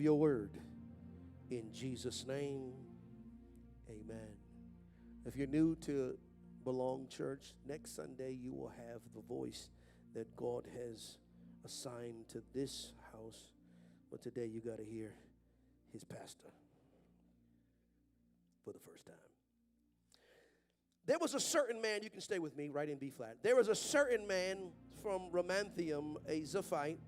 your word. In Jesus' name, amen. If you're new to Belong Church, next Sunday you will have the voice that God has assigned to this house. But today you got to hear his pastor for the first time. There was a certain man, you can stay with me right in B flat. There was a certain man from Ramanthium, a Zephite,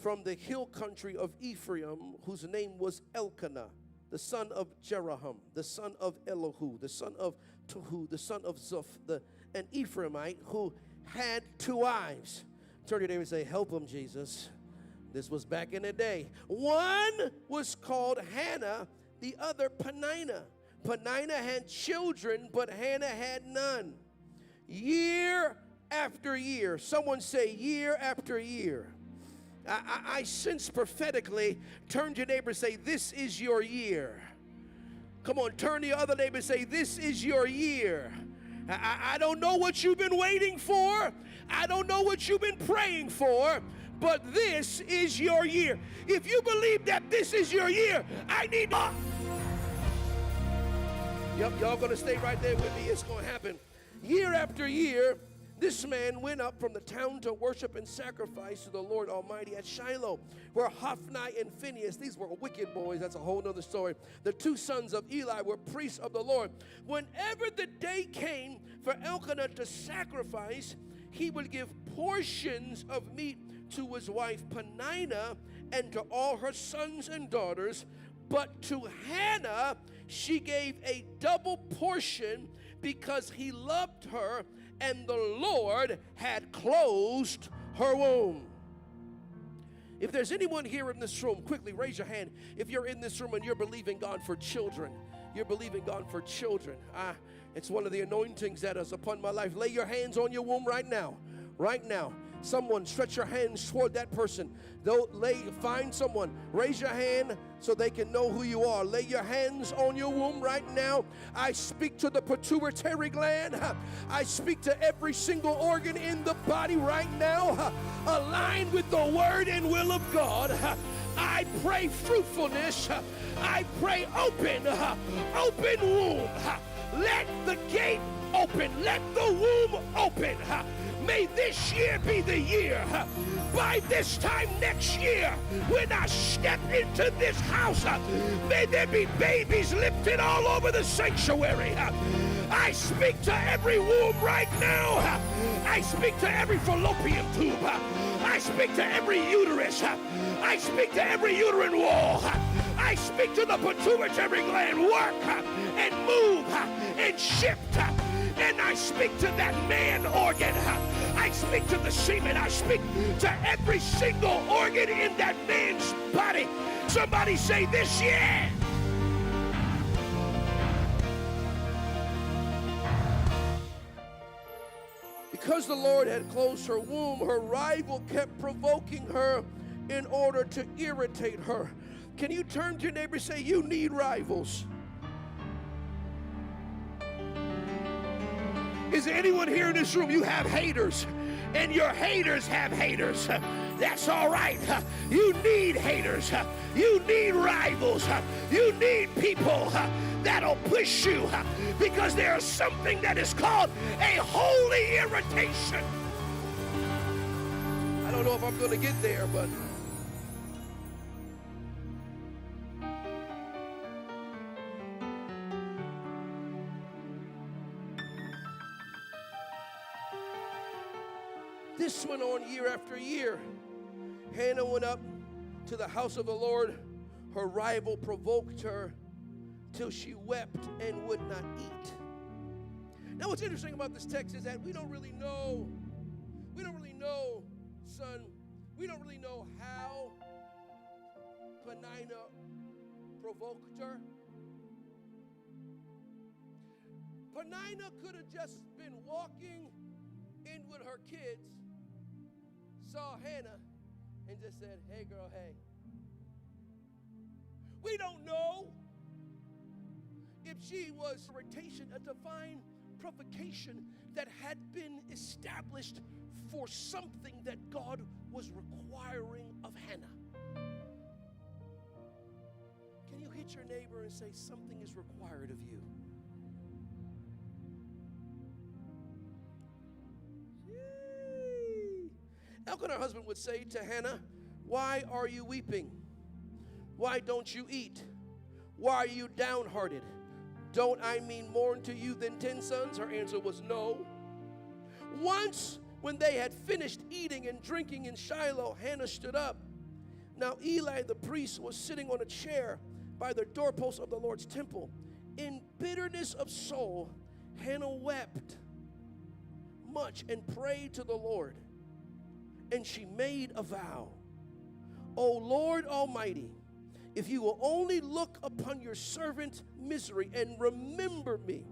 from the hill country of Ephraim, whose name was Elkanah, the son of Jeroham, the son of Elihu, the son of Tohu, the son of Zuph, an Ephraimite who had 2 wives. Turn to your neighbor and say, help him, Jesus. This was back in the day. One was called Hannah, the other Peninnah. Peninnah had children, but Hannah had none. Year after year, someone say year after year. I sense prophetically, turn to your neighbor and say, this is your year. Come on, turn to your other neighbor and say, this is your year. I don't know what you've been waiting for. I don't know what you've been praying for, but this is your year. If you believe that this is your year, I need to... Yep, y'all gonna stay right there with me. It's gonna happen. Year after year, this man went up from the town to worship and sacrifice to the Lord Almighty at Shiloh, where Hophni and Phinehas, these were wicked boys, that's a whole nother story. The 2 sons of Eli were priests of the Lord. Whenever the day came for Elkanah to sacrifice, he would give portions of meat to his wife Peninnah and to all her sons and daughters, but to Hannah she gave a double portion because he loved her and the Lord had closed her womb. If there's anyone here in this room, quickly raise your hand. If you're in this room and you're believing God for children, you're believing God for children. It's one of the anointings that is upon my life. Lay your hands on your womb right now. Right now. Someone stretch your hands toward that person. Find someone. Raise your hand so they can know who you are. Lay your hands on your womb right now. I speak to the pituitary gland. I speak to every single organ in the body right now. Aligned with the word and will of God. I pray fruitfulness. I pray open womb. Let the gate open. Let the womb open. May this year be the year. By this time next year, when I step into this house, may there be babies lifted all over the sanctuary. I speak to every womb right now. I speak to every fallopian tube. I speak to every uterus. I speak to every uterine wall. I speak to the pituitary gland. Work and move and shift. And I speak to that man organ. I speak to the semen. I speak to every single organ in that man's body. Somebody say this year. Because the Lord had closed her womb, her rival kept provoking her in order to irritate her. Can you turn to your neighbor and say, you need rivals? Is there anyone here in this room, you have haters, and your haters have haters? That's all right. You need haters. You need rivals. You need people that'll push you, because there's something that is called a holy irritation. I don't know if I'm going to get there, but... This went on year after year. Hannah went up to the house of the Lord. Her rival provoked her till she wept and would not eat. Now what's interesting about this text is that we don't really know, son, we don't really know how Peninnah provoked her. Peninnah could have just been walking in with her kids, saw Hannah, and just said, hey girl, hey. We don't know if she was irritation, a divine provocation that had been established for something that God was requiring of Hannah. Hit your neighbor and say, something is required of you. Elkanah, her husband, would say to Hannah, why are you weeping? Why don't you eat? Why are you downhearted? Don't I mean more to you than 10 sons? Her answer was no. Once, when they had finished eating and drinking in Shiloh, Hannah stood up. Now Eli the priest was sitting on a chair by the doorpost of the Lord's temple. In bitterness of soul, Hannah wept much and prayed to the Lord. And she made a vow. O Lord Almighty, if you will only look upon your servant's misery and remember me,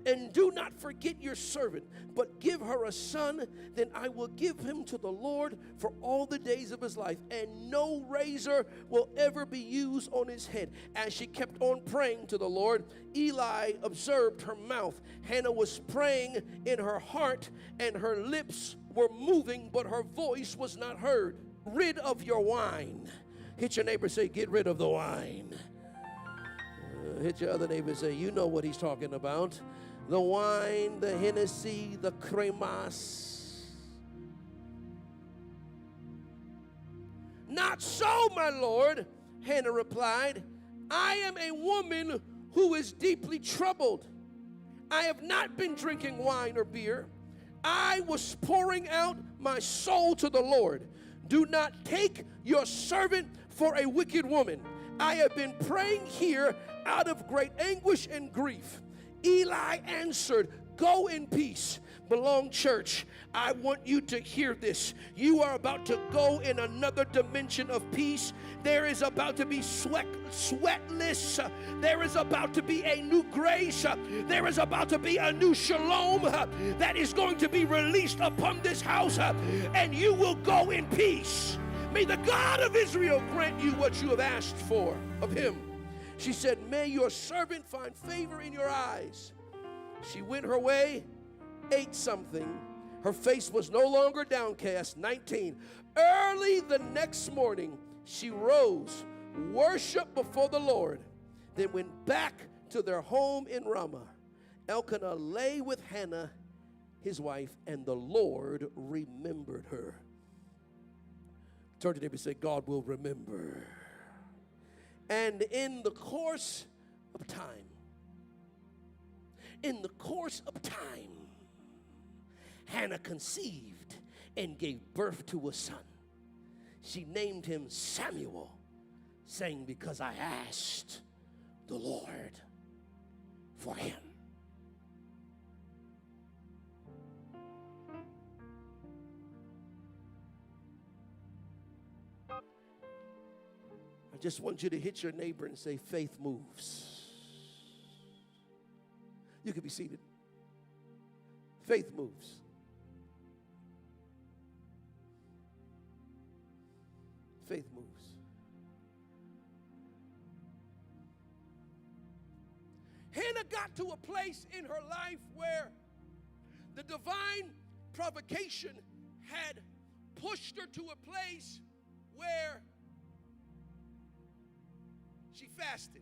and do not forget your servant, but give her a son, then I will give him to the Lord for all the days of his life, and no razor will ever be used on his head. As she kept on praying to the Lord, Eli observed her mouth. Hannah was praying in her heart, and her lips were moving, but her voice was not heard. Rid of your wine. Hit your neighbor, say, get rid of the wine. Hit your other neighbor and say, you know what he's talking about. The wine, the Hennessy, the cremas. Not so, my Lord, Hannah replied. I am a woman who is deeply troubled. I have not been drinking wine or beer. I was pouring out my soul to the Lord. Do not take your servant for a wicked woman. I have been praying here out of great anguish and grief. Eli answered, go in peace. Belong Church, I want you to hear this. You are about to go in another dimension of peace. There is about to be sweatless. There is about to be a new grace. There is about to be a new shalom that is going to be released upon this house, and you will go in peace. May the God of Israel grant you what you have asked for of him. She said, may your servant find favor in your eyes. She went her way, ate something. Her face was no longer downcast. 19. Early the next morning, she rose, worshiped before the Lord, then went back to their home in Ramah. Elkanah lay with Hannah, his wife, and the Lord remembered her. Turn to them and say, God will remember. And in the course of time, Hannah conceived and gave birth to a son. She named him Samuel, saying, because I asked the Lord for him. I just want you to hit your neighbor and say, faith moves. You can be seated. Faith moves. Faith moves. Hannah got to a place in her life where the divine provocation had pushed her to a place where she fasted.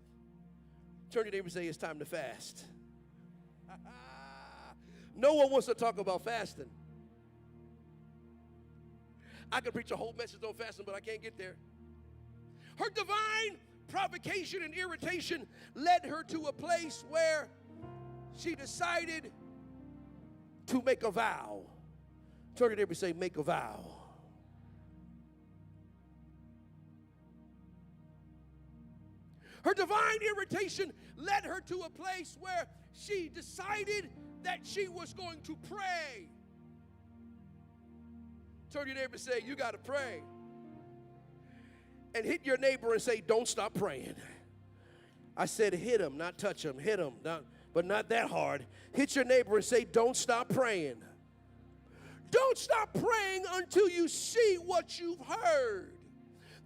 Turn to your neighbor and say, it's time to fast. No one wants to talk about fasting. I could preach a whole message on fasting, but I can't get there. Her divine provocation and irritation led her to a place where she decided to make a vow. Turn to your neighbor and say, make a vow. Her divine irritation led her to a place where she decided that she was going to pray. Turn to your neighbor and say, you got to pray. And hit your neighbor and say, don't stop praying. I said hit him, not touch him. Hit him, but not that hard. Hit your neighbor and say, don't stop praying. Don't stop praying until you see what you've heard.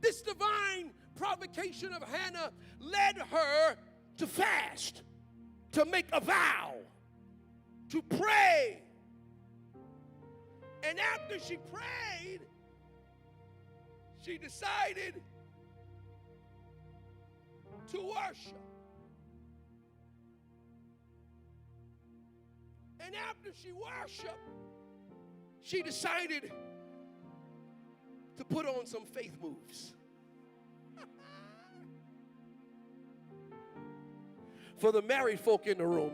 This divine provocation of Hannah led her to fast, to make a vow, to pray. And after she prayed, she decided to worship. And after she worshiped, she decided to put on some faith moves. For the married folk in the room,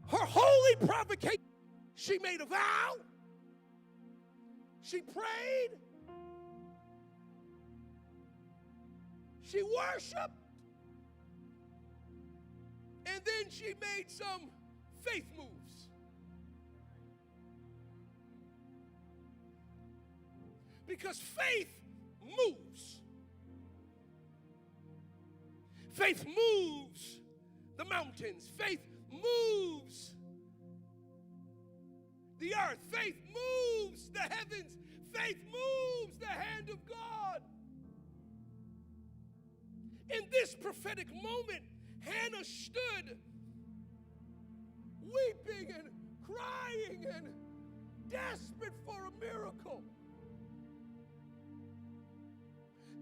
her holy provocation, she made a vow, she prayed, she worshiped, and then she made some faith moves. Because faith moves. Faith moves the mountains. Faith moves the earth. Faith moves the heavens. Faith moves the hand of God. In this prophetic moment, Hannah stood weeping and crying and desperate for a miracle.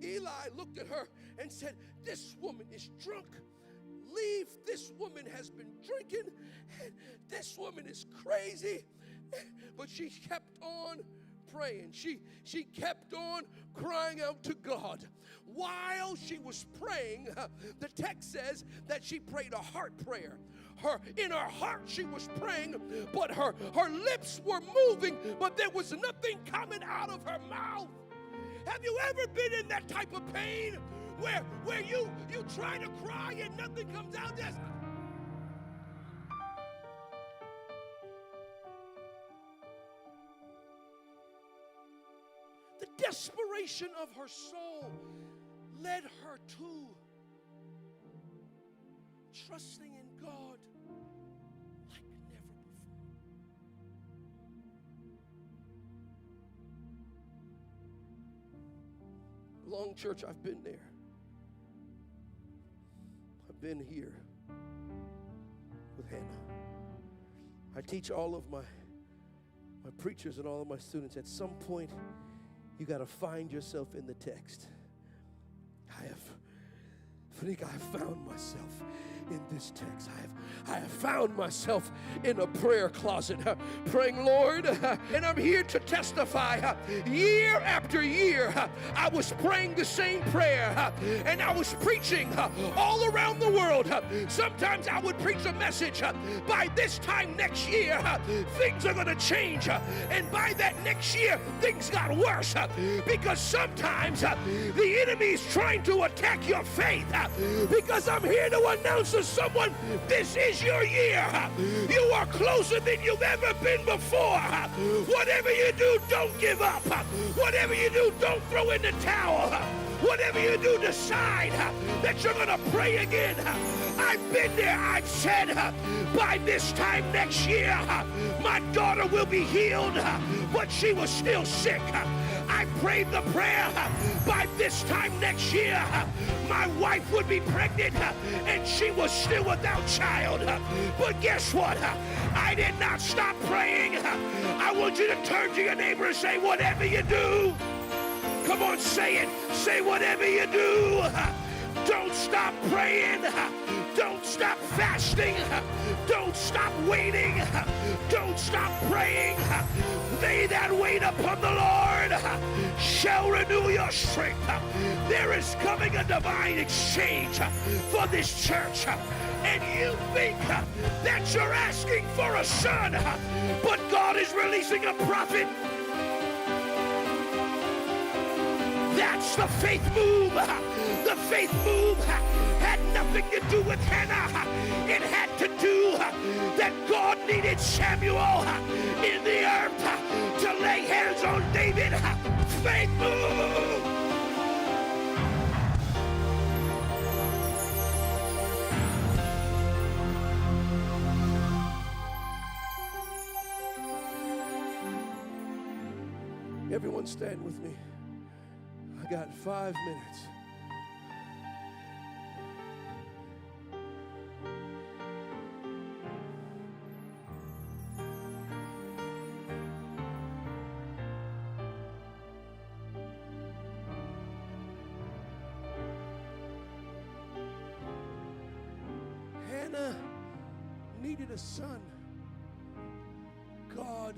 Eli looked at her and said, "This woman is drunk. Leave. This woman has been drinking. And this woman is crazy." But she kept on praying. She kept on crying out to God. While she was praying, the text says that she prayed a heart prayer. In her heart she was praying, but her lips were moving, but there was nothing coming out of her mouth. Have you ever been in that type of pain where you try to cry and nothing comes out? Just the desperation of her soul led her to trusting in God like never before. Long church, I've been there. I've been here with Hannah. I teach all of my preachers and all of my students, at some point you got to find yourself in the text. I have found myself in this text. I have found myself in a prayer closet praying, Lord, and I'm here to testify. Year after year, I was praying the same prayer, and I was preaching all around the world. Sometimes I would preach a message. By this time next year, things are going to change. And by that next year, things got worse, because sometimes the enemy is trying to attack your faith. Because I'm here to announce to someone, this is your year. You are closer than you've ever been before. Whatever you do, don't give up. Whatever you do, don't throw in the towel. Whatever you do, decide that you're going to pray again. I've been there. I've said, by this time next year, my daughter will be healed, but she was still sick. I prayed the prayer, by this time next year, my wife would be pregnant, and she was still without child. But guess what? I did not stop praying. I want you to turn to your neighbor and say, whatever you do, come on, say it. Say whatever you do, don't stop praying. Don't stop fasting. Don't stop waiting. Don't stop praying. They that wait upon the Lord shall renew your strength. There is coming a divine exchange for this church. And you think that you're asking for a son, but God is releasing a prophet. That's the faith move. The faith move had nothing to do with Hannah. It had to do that God needed Samuel in the earth to lay hands on David. Faith move. Everyone stand with me. I got 5 minutes. needed a son. God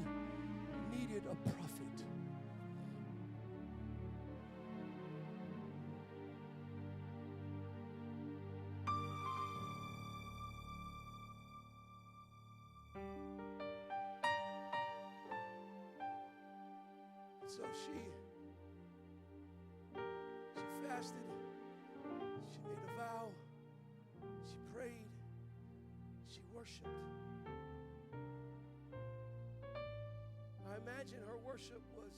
needed a prophet. So she fasted, she made a vow, she prayed, she worshiped. I imagine her worship was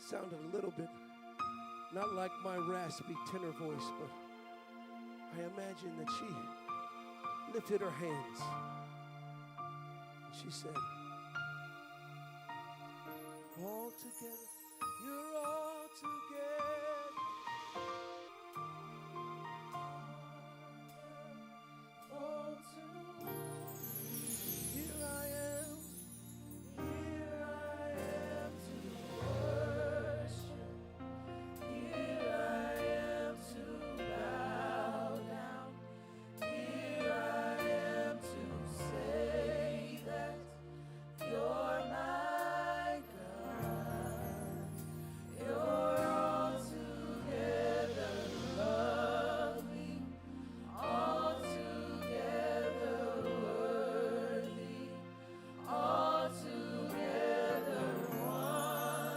sounded a little bit not like my raspy tenor voice, but I imagine that she lifted her hands and she said, all together, you're all together. All together. Here I am to worship. Here I am to bow down. Here I am to say that you're my God. You're altogether lovely, altogether worthy, altogether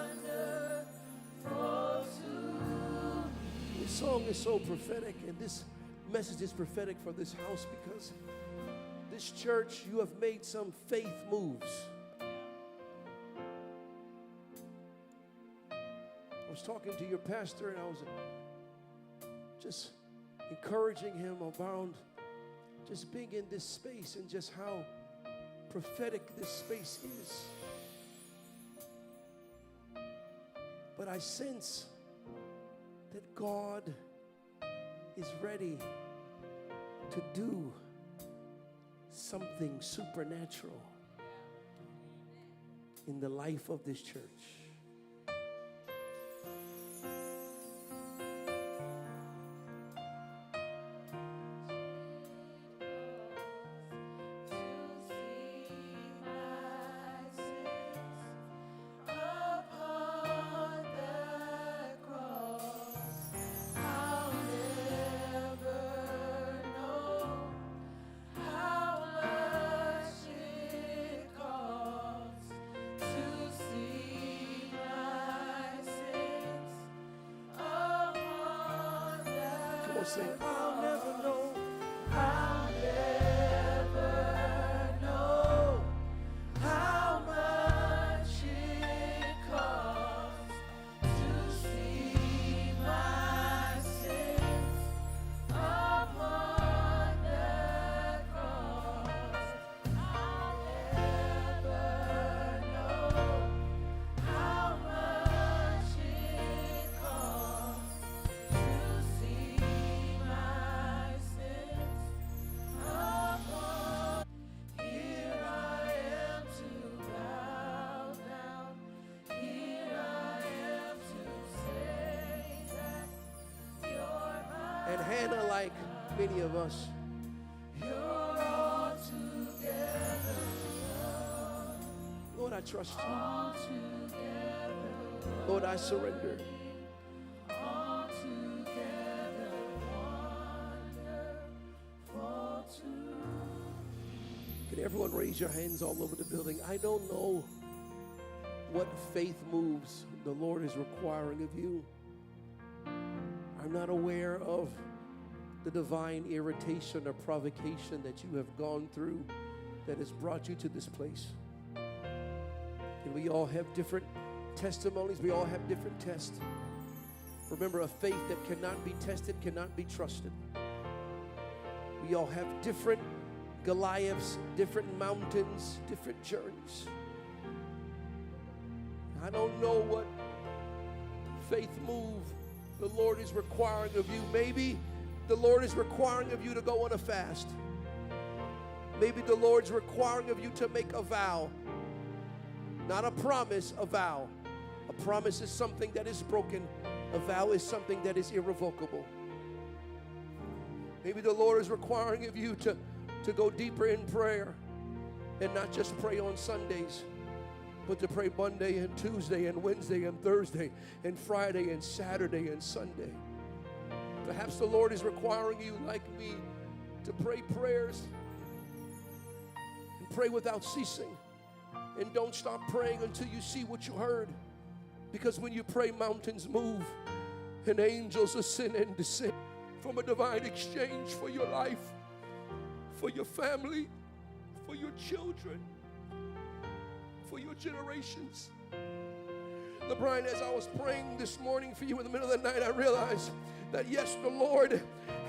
wonderful to me. This song is so prophetic, and this message is prophetic for this house because this church, you have made some faith moves. I was talking to your pastor, and I was just encouraging him around just being in this space and just how prophetic this space is. But I sense that God is ready to do something supernatural in the life of this church. Say, I'll never know. I'll never know how much it costs to see my sins upon the cross. I'll never know how much it costs to see. And Hannah, like many of us, you're all together. Lord, I trust you. Lord, I surrender. Can everyone raise your hands all over the building? I don't know what faith moves the Lord is requiring of you. I'm not aware of the divine irritation or provocation that you have gone through that has brought you to this place. And we all have different testimonies. We all have different tests. Remember, a faith that cannot be tested cannot be trusted. We all have different Goliaths, different mountains, different journeys. I don't know what faith move the Lord is requiring of you. Maybe the Lord is requiring of you to go on a fast. Maybe the Lord's requiring of you to make a vow. Not a promise, a vow. A promise is something that is broken. A vow is something that is irrevocable. Maybe the Lord is requiring of you to go deeper in prayer and not just pray on Sundays, but to pray Monday and Tuesday and Wednesday and Thursday and Friday and Saturday and Sunday. Perhaps the Lord is requiring you, like me, to pray prayers and pray without ceasing. And don't stop praying until you see what you heard. Because when you pray, mountains move and angels ascend and descend from a divine exchange for your life, for your family, for your children, for your generations. LeBron, as I was praying this morning for you in the middle of the night, I realized that yes, the Lord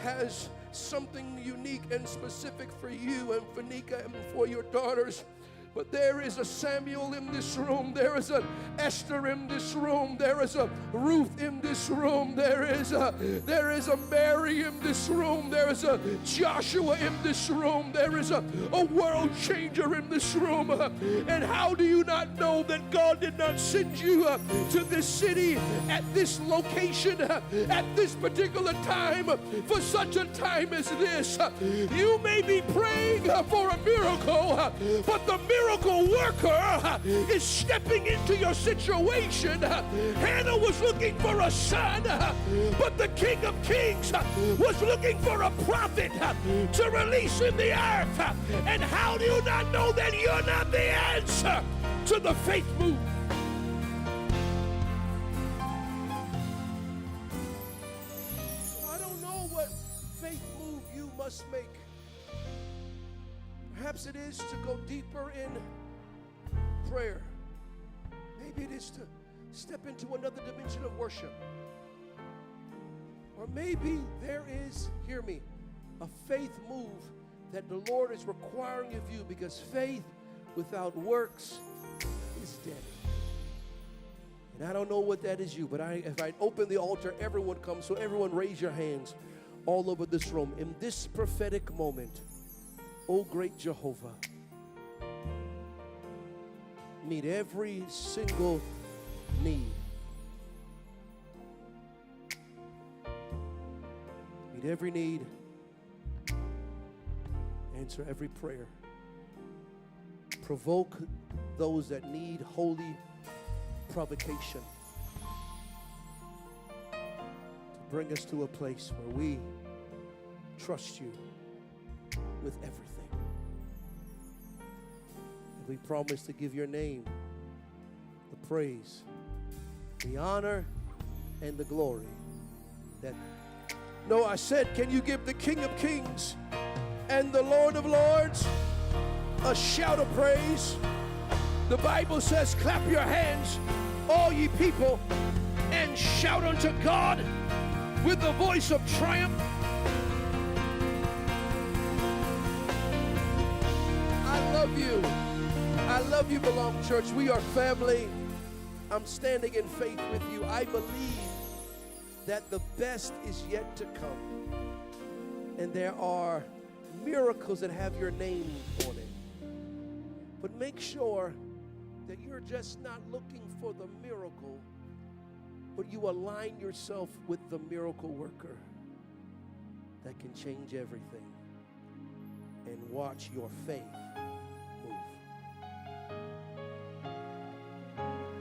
has something unique and specific for you and for Nika and for your daughters. But there is a Samuel in this room. There is an Esther in this room. There is a Ruth in this room. There is a Mary in this room. There is a Joshua in this room. There is a world changer in this room. And how do you not know that God did not send you to this city at this location at this particular time for such a time as this? You may be praying for a miracle, but the miracle worker is stepping into your situation. Hannah was looking for a son, but the King of Kings was looking for a prophet to release in the earth. And how do you not know that you're not the answer to the faith move? I don't know what faith move you must make. Perhaps it is to go deeper in prayer. Maybe it is to step into another dimension of worship. Or maybe there is, hear me, a faith move that the Lord is requiring of you, because faith without works is dead. And I don't know what that is you, but if I open the altar, everyone comes. So everyone raise your hands all over this room. In this prophetic moment, oh, great Jehovah, meet every single need. Meet every need. Answer every prayer. Provoke those that need holy provocation to bring us to a place where we trust you with everything. And we promise to give your name the praise, the honor, and the glory. No, I said, can you give the King of Kings and the Lord of Lords a shout of praise? The Bible says, clap your hands, all ye people, and shout unto God with the voice of triumph. I love you. I love you, Belong Church. We are family. I'm standing in faith with you. I believe that the best is yet to come. And there are miracles that have your name on it. But make sure that you're just not looking for the miracle, but you align yourself with the miracle worker that can change everything. And watch your faith